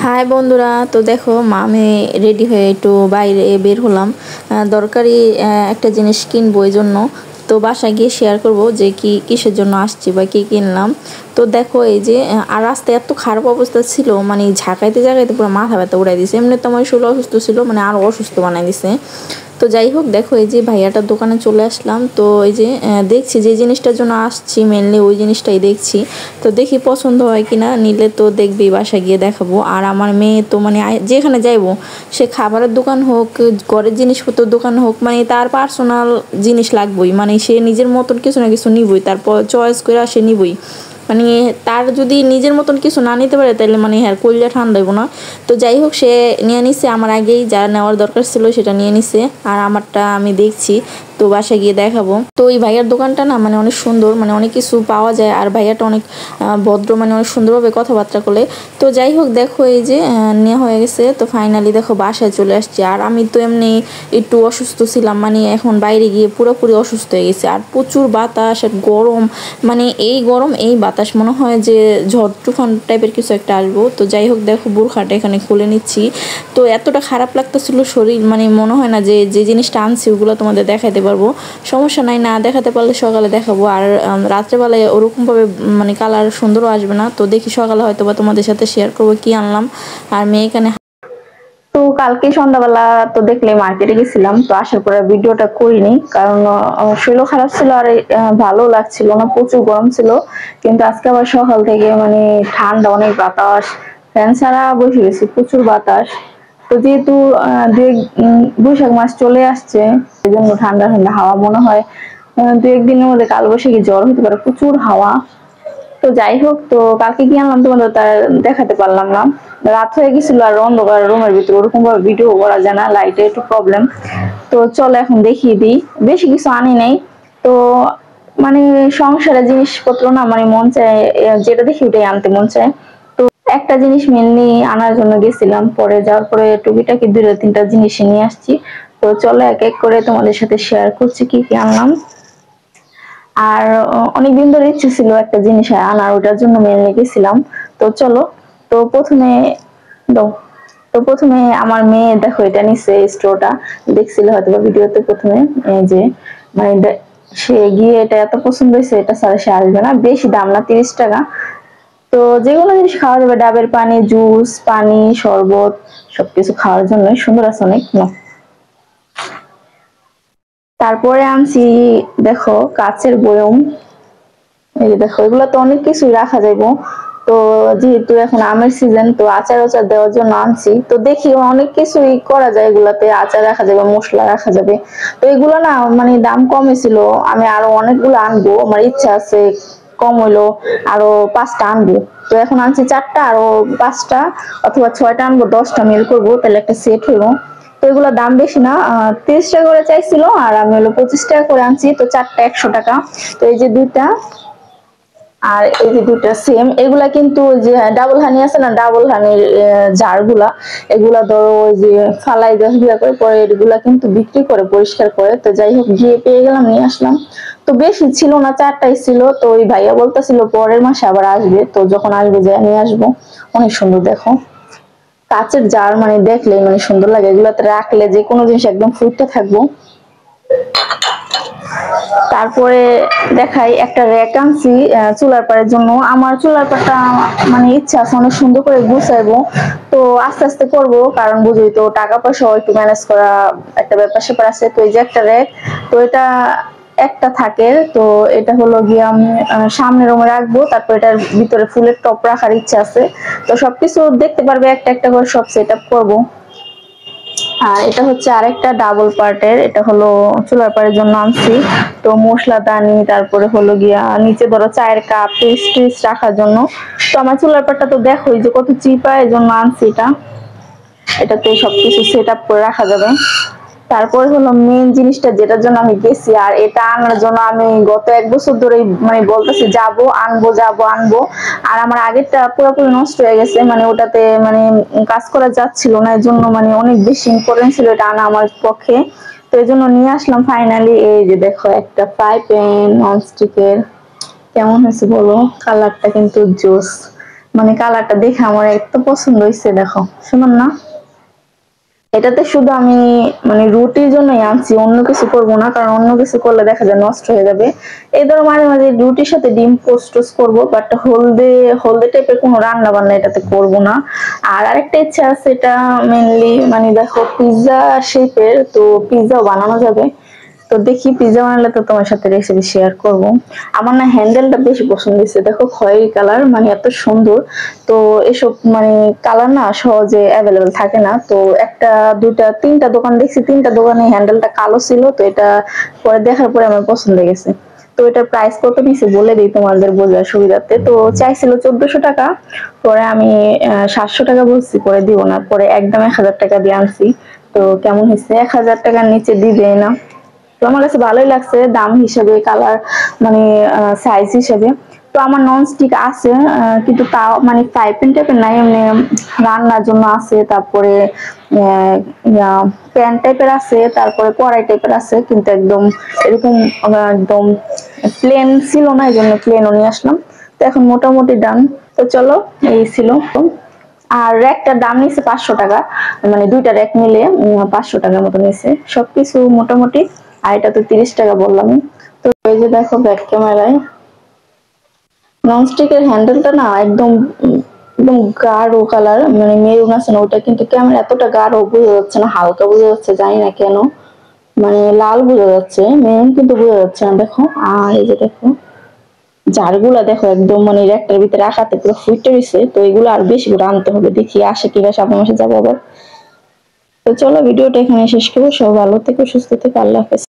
High বন্ধুরা, তো দেখো আমি রেডি হয়ে একটু বাইরে বের হলাম। দরকারি একটা জিনিস কিনবো, এই জন্য তো বাসায় গিয়ে শেয়ার করব যে কিসের জন্য আসছি বা কি কিনলাম। তো দেখো এই যে আর রাস্তায় এত খারাপ অবস্থা ছিল, মানে ঝাঁকাইতে ঝাঁকাইতে পুরো মাথা ব্যথা উড়াই দিছে। এমনি তো আমার শরীর অসুস্থ ছিল, মানে আরও অসুস্থ বানাই দিছে। তো যাই হোক, দেখো এই যে ভাইয়াটার দোকানে চলে আসলাম। তো এই যে দেখছি যে জিনিসটার জন্য আসছি মেনলি ওই জিনিসটাই দেখছি। তো দেখি পছন্দ হয় কিনা, নিলে তো দেখবি বাসায় গিয়ে দেখাবো। আর আমার মেয়ে তো মানে যেখানে যাইবো, সে খাবারের দোকান হোক, ঘরের জিনিসপত্রের দোকান হোক, মানে তার পার্সোনাল জিনিস লাগবেই, মানে সে নিজের মতন কিছু না কিছু নিবই, তারপর চয়েস করে সে নিবই। মানে তার যদি নিজের মতন কিছু না নিতে পারে তাহলে মানে হ্যাঁ কলিজা ঠান্ডা দেবো না। তো যাই হোক, সে নিয়ে নিছে, আমার আগেই যা নেওয়ার দরকার ছিল সেটা নিয়ে নিছে, আর আমারটা আমি দেখছি। তো বাসায় গিয়ে দেখাবো। তো এই ভাইয়ার দোকানটা না মানে অনেক সুন্দর, মানে অনেক কিছু পাওয়া যায়, আর ভাইয়াটা অনেক ভদ্র, মানে অনেক সুন্দরভাবে কথাবার্তা বলে। তো যাই হোক, দেখো এই যে নেওয়া হয়ে গেছে। তো ফাইনালি দেখো বাসায় চলে আসছি। আর আমি তো এমনি একটু অসুস্থ ছিলাম, মানে এখন বাইরে গিয়ে পুরোপুরি অসুস্থ হয়ে গেছে। আর প্রচুর বাতাস আর গরম, মানে এই গরম এই বাতাস, মনে হয় যে ঝড় তুফান টাইপের কিছু একটা আসবো। তো যাই হোক, দেখো বোরখাটা এখানে খুলে নিচ্ছি। তো এতটা খারাপ লাগতেছিল শরীর, মানে মনে হয় না যে যে জিনিসটা আনছি ওগুলো তোমাদের দেখাতে পারবো। সমস্যা নাই, না দেখাতে পারলে সকালে দেখাবো। আর রাত্রেবেলায় ওরকমভাবে মানে কালার সুন্দরও আসবে না। তো দেখি সকালে হয়তো বা তোমাদের সাথে শেয়ার করবো কি আনলাম। আর মেয়ে এখানে তো কালকে সন্ধ্যাবেলা তো দেখলে মার্কেটে গেছিলাম, তো আসার পরে ভিডিওটা করিনি, কারণ শরীরও খারাপ ছিল আর ভালো লাগছিল না, প্রচুর গরম ছিল। কিন্তু আজকে আবার সকাল থেকে মানে ঠান্ডা, অনেক বাতাস, ফ্যান ছাড়া বসে গেছি, প্রচুর বাতাস। তো যেহেতু বৈশাখ মাস চলে আসছে, এই জন্য ঠান্ডা ঠান্ডা হাওয়া মনে হয় 2-1 দিনের মধ্যে কালবৈশাখী জ্বর হতে পারে, প্রচুর হাওয়া। তো যাই হোক, তো কালকে কি আনলাম তোমাদের তার দেখাতে পারলাম না, রাত হয়ে গেছিল আর অন্ধকার রুমের ভিতরে ওরকম ভাবে ভিডিও করা যায় না, লাইটের একটু প্রবলেম। তো চলো এখন দেখিয়ে দিই, বেশি কিছু আনি নাই। তো মানে সংসারের জিনিসপত্র না, মানে মন চায় যেটা দেখি ওটাই আনতে মন চায়। তো একটা জিনিস মেনলি আনার জন্য গেছিলাম, পরে যাওয়ার পরে টুকিটাকি 2-3টা জিনিস নিয়ে আসছি। তো চলো এক এক করে তোমাদের সাথে শেয়ার করছি কি কি আনলাম। আর অনেকদিন ধরে ইচ্ছে ছিল একটা জিনিস আনার, ওটার জন্য মেনলি গেছিলাম। তো চলো, তো প্রথমে দাও তো প্রথমে আমার মেয়ে দেখো এটা নিচ্ছে, স্টোটা দেখছিল হয়তো বা ভিডিওতে প্রথমে, এই যে মানে সে গিয়ে এটা এত পছন্দ হয়েছে, এটা ছাড়া সে আসবে না। বেশি দাম না, 30 টাকা। তো যেগুলো জিনিস খাওয়া যাবে, ডাবের পানি, জুস, পানি, শরবত, সবকিছু খাওয়ার জন্য সুন্দর আছে অনেক। তারপরে আনছি দেখো কাচের বয়ম, এই যে দেখো এগুলো তো অনেক কিছু রাখা যাইবো। তো যেহেতু এখন আমের সিজন, তো আচার আচার দেওয়ার জন্য আনছি। তো দেখি অনেক কিছুই করা যায় এগুলাতে, আচার রাখা যাবে, মশলা রাখা যাবে। তো এগুলো না মানে দাম কমে ছিল, আমি আরো অনেকগুলো আনবো, আমার ইচ্ছা আছে কম হইলো আরো 5টা আনবো। তো এখন আনছি 4টা, আরো 5টা অথবা 6টা আনবো, 10টা মিল করবো, তাহলে একটা সেট হইলো। তো এগুলো দাম বেশি না, 30 টাকা করে চাইছিল, আর আমি হলো 25 টাকা করে আনছি। তো 4টা 100 টাকা। তো এই যে 2টা, আর এই যে 2টা সেম, এগুলা কিন্তু যে ডাবল হানি আছে না, ডাবল হানির জারগুলা, এগুলা ধরো ওই যে ফালাই দেওয়া করে, পরে এগুলা কিন্তু বিক্রি করে, পরিষ্কার করে। তো যাই হোক, গিয়ে পেয়ে গেলাম, নিয়ে আসলাম। তো বেশি ছিল না, 4টাই ছিল। তো ওই ভাইয়া বলতেছিল পরের মাসে আবার আসবে, তো যখন আসবে যাই নিয়ে আসবো। অনেক সুন্দর দেখো কাচের জার, মানে দেখলে মানে সুন্দর লাগে, এগুলাতে রাখলে যে কোনো জিনিস একদম ফুটতে থাকবো। তারপরে দেখাই একটা র্যাক আনছি চুলার পাড়ের জন্য। আমার চুলার পাড়টা মানে ইচ্ছা আছে অনেক সুন্দর করে গুছাইবো, তো আস্তে আস্তে করবো, কারণ বুঝই তো টাকা পয়সা একটু ম্যানেজ করা একটা ব্যাপার স্যাপার আছে। তো এই যে একটা র্যাক, তো এটা একটা থাকে, তো এটা হলো গিয়ে আমি সামনে রুমে রাখবো। তারপর এটার ভিতরে ফুলের টপ রাখার ইচ্ছা আছে। তো সবকিছু দেখতে পারবে একটা একটা করে, সব সেট আপ করবো। আর এটা হচ্ছে আরেকটা ডাবল পার্টের, এটা হলো চুলার পাড়ের জন্য আনছি। তো মশলাদানি, তারপরে হলো গিয়া নিচে ধরো চায়ের কাপ, পেস্ট্রিজ রাখার জন্য। তো আমার চুলার পাড়টা তো দেখোই যে কত চিপা, এই জন্য আনছি এটা। এটাতে সবকিছু সেট আপ করে রাখা যাবে। তারপরে হলো মেন জিনিসটা যেটার জন্য আমি গেছি, আর এটা আনার জন্য আমি গত 1 বছর ধরে মানে বলতেছি যাবো আনবো, যাবো আনবো। আর আমার আগেরটা পুরোপুরি নষ্ট হয়ে গেছে, মানে ওটাতে মানে কাজ করা যাচ্ছিল না, এর জন্য মানে অনেক বেশি ইম্পর্টেন্ট ছিল এটা আনা আমার পক্ষে। তো এই জন্য নিয়ে আসলাম ফাইনালি। এই যে দেখো একটা ফ্রাই প্যান নন স্টিকের, কেমন হয়েছে বলো, কালারটা কিন্তু জোস। মানে কালারটা দেখে আমার এত পছন্দ হয়েছে, দেখো সুন্দর না? এটাতে শুধু আমি মানে রুটির জন্যই আনছি, অন্য কিছু করবো না, কারণ অন্য কিছু করলে দেখা যায় নষ্ট হয়ে যাবে। এই ধরো মাঝে মাঝে রুটির সাথে ডিম পোস্ট করবো, বাট হলদে হলদে টাইপের কোনো রান্না বান্না এটাতে করবো না। আর আরেকটা ইচ্ছা আছে, এটা মেনলি মানে দেখো পিৎজা শেপের, তো পিৎজাও বানানো যাবে। তো দেখি পিৎজা বানালে তো তোমার সাথে রেসিপি শেয়ার করব। আমার না হ্যান্ডেলটা বেশি পছন্দ হয়েছে, দেখো খয়েরি কালার, মানে এত সুন্দর। তো এসব মানে কালার না সহজে অ্যাভেলেবেল থাকে না, তো একটা দুইটা তিনটা দোকান দেখছি, তিনটা দোকানে হ্যান্ডেলটা কালো ছিল, তো এটা পরে দেখার পরে আমার পছন্দ হয়ে গেছে। তো এটার প্রাইস কত নিছে বলে দিই তোমাদের বোঝার সুবিধাতে। তো চাইছিল 1400 টাকা, পরে আমি 700 টাকা বলছি, পরে দিব না, পরে একদম 1000 টাকা দিয়ে আনছি। তো কেমন হয়েছে, 1000 টাকার নিচে দিবে না। তো আমার কাছে ভালোই লাগছে দাম হিসেবে, কালার মানে সাইজ হিসেবে। তো আমার নন স্টিক আছে, কিন্তু তাও মানে ফ্রাই প্যান টাইপের নাই, এমনি রান্নার জন্য আছে। তারপরে প্যান টাইপের আছে, তারপরে কড়াই টাইপের আছে, কিন্তু একদম এরকম একদম প্লেন ছিল না, এই জন্য প্লেনও নিয়ে আসলাম। তো এখন মোটামুটি ডান। তো চলো, এই ছিল। আর র্যাকটার দাম নিচ্ছে 500 টাকা, মানে দুইটা র্যাক মিলে 500 টাকার মতো নিচ্ছে সবকিছু মোটামুটি। আর এটা তো 30 টাকা বললাম। তো এই যে দেখো ব্যাক ক্যামেরায় ননস্টিকের হ্যান্ডেলটা না একদম একদম গাঢ় কালার, মানে মেরুন আছে না, ওটা কিন্তু ক্যামেরা এতটা গাঢ় বোঝা যাচ্ছে না, হালকা বোঝা যাচ্ছে, জানি না কেন। মানে লাল বোঝা যাচ্ছে, মেরুন কিন্তু বোঝা যাচ্ছে না, দেখো। আর এই যে দেখো জারগুলা দেখো একদম মানে র্যাকটার ভিতরে রাখাতে পুরো ফুটে রয়েছে। তো এগুলো আর বেশি করে আনতে হবে, দেখি আসে কিনা, সামনের মাসে যাবো আবার। তো চলো ভিডিওটা এখানে শেষ করবো, সব ভালো থেকো, সুস্থ থেকো, আল্লাহ হাফেজ।